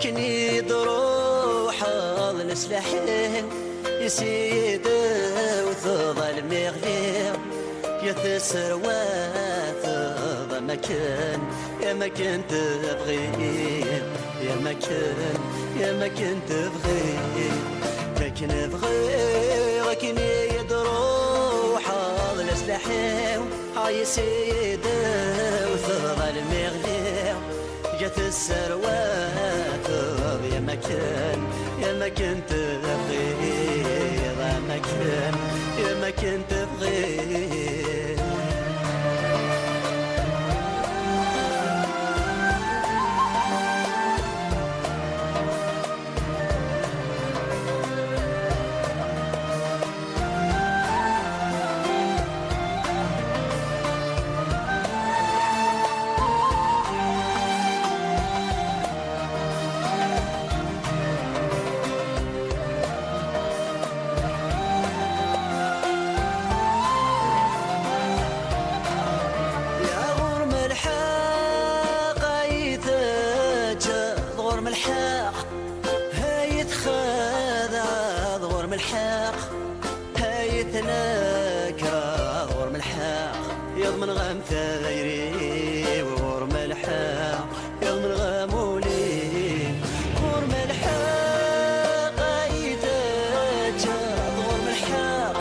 كني دروح نسلحين يسيد وتظل مغلير يتسر وتظل مكان يا مكان تبغي يا مكان يا مكان تبغي لكن بغي وكني دروح نسلحين يسيد وتظل مغلير جت السروات يا مكان يا مكان تبغي يا مكان يا مكان تبغي يضمن غام ثايري ورم الحاق يضمن غامولي ورم الحاق ايداك ورم الحاق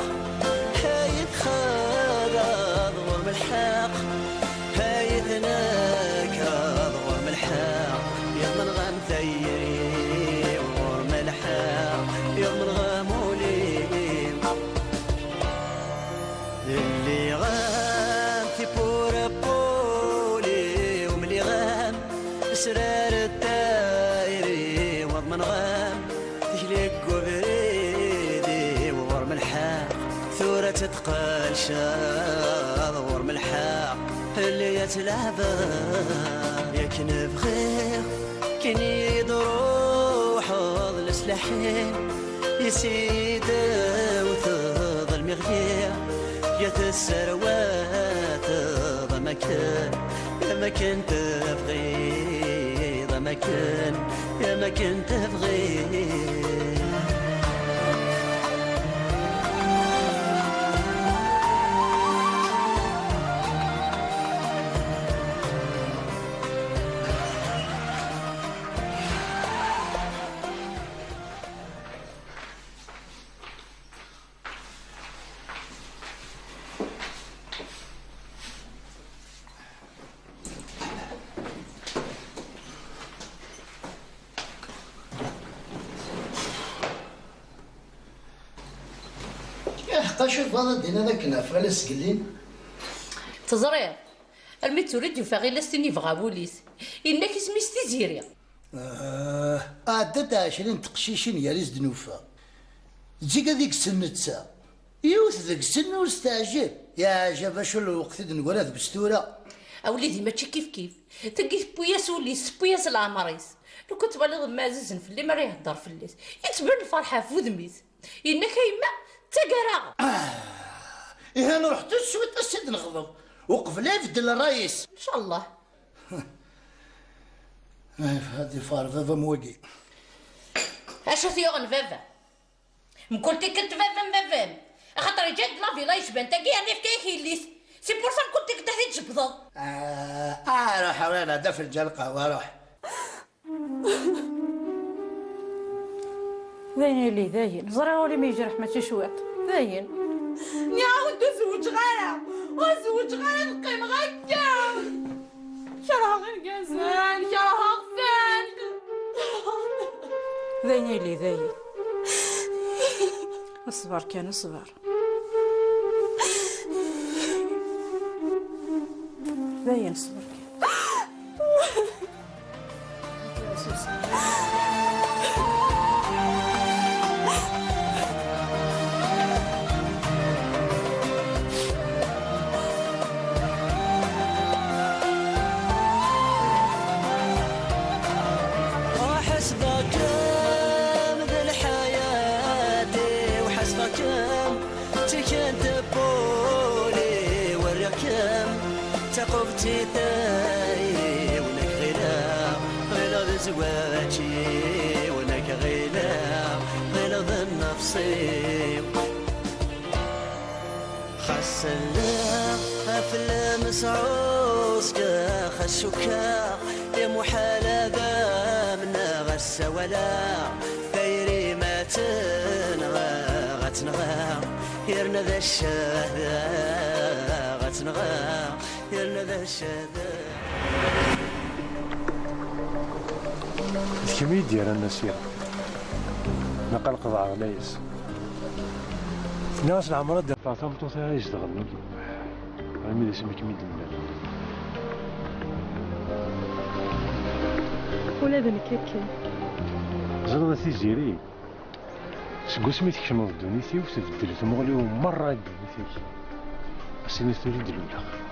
هايت خالد ورم الحاق هايتناك ورم الحاق يضمن غام ثايري ورم الحاق يضمن غامولي اللي غام بورا بولي وملي غام اسرار الدايري وضمن غام تجلق وبريدي وورم الحاق ثورة تتقال شاض ورم الحاق اللي يتلعبا يكن بغير كني يدروح السلاحين يسيد وتظل مغير يا السروات ضا مكان يا مكان تبغي ضا مكان يا مكان تبغي شوف هذا دينا ذاك نافع سكلين تزرير المي تريد يفاغي لاستني فغابوليس إنك اسمي ستيزيريا عدد 20 تقشيشين يا ريز دنوفا تجيك هذيك السن تسا يوث ذاك السن وستعجل يا جابا شو الوقت نقول هذا بستورة أوليدي ماشي كيف تلقي بوياس وليس بوياس العمريس لو كنت بالغ معزز في اللي ما راه يهضر في الليس يتبان الفرحة في ودميس إنك هيما تقرا إيه أنا رحت شوية السد نغضب وقفلا في دل الرئيس إن شاء الله هذه فارفة موقي اش ثيوغن فافا مكنتي كنت فافا خاطر جات لافي لا يشبان تاكي انا فكاكي الليس سي بور سا كنت كنت تجبض روح وين هذا في الجلقة وروح ذاين اللي ذاين زرع ولي ما يجرح ماشي شويط ذاين نعاود نزوج غيرها وزوج غير نقيم غيا شراها غير كازان شراها غفان ذاين اللي ذاين اصبر كان اصبر ذاين اصبر تقفتي تاي ولك غيرها غير زواجي ولك غير ظن نفسي خسلا أفلام سعوس خسوكا يا محال ذا منا غسا ولا ثيري ما تنغى غتنغى يرنا ذا الشهداء غتنغى يرنا ذا الشهداء كمي ديال النسير نقل قضاء غلايس ناس العمرة ديال طاطا مطوطة يشتغل عمي دي سمي كمي دمال ولا ذا الكيكي زرنا تيزيري سكو سميت كشمض دونيتي وتبدل تمغلي ومرة دونيتي أسيني تريد الأولى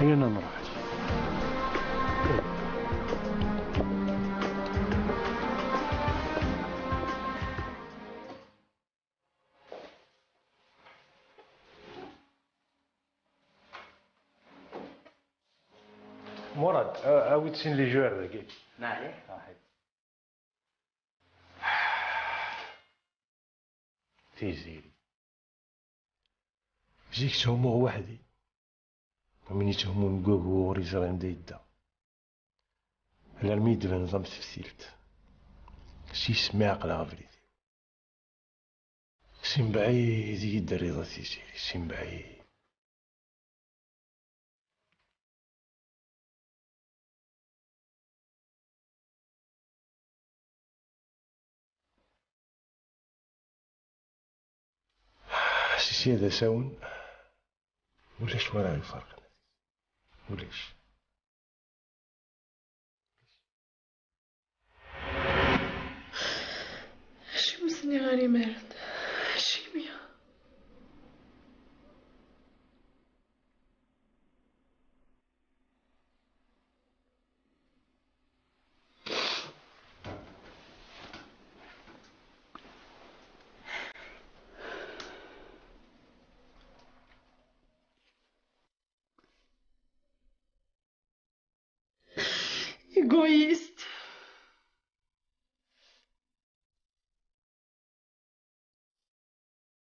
هيا نروح مراد عاود سين لي جوار ذاكي نعم تيزيري جيك تهمو وحدي ومن يتهمو نقوقو وريزا عندي يدا على الميد بنظام تفسيلت شي سمع قلا غفريدي سين بعيد يد الرضا تيزيري سين بعيد سيسي هذا ساون ولاش وراه الفرق ولاش شي مسني غاري مارد شي ميا égoïste.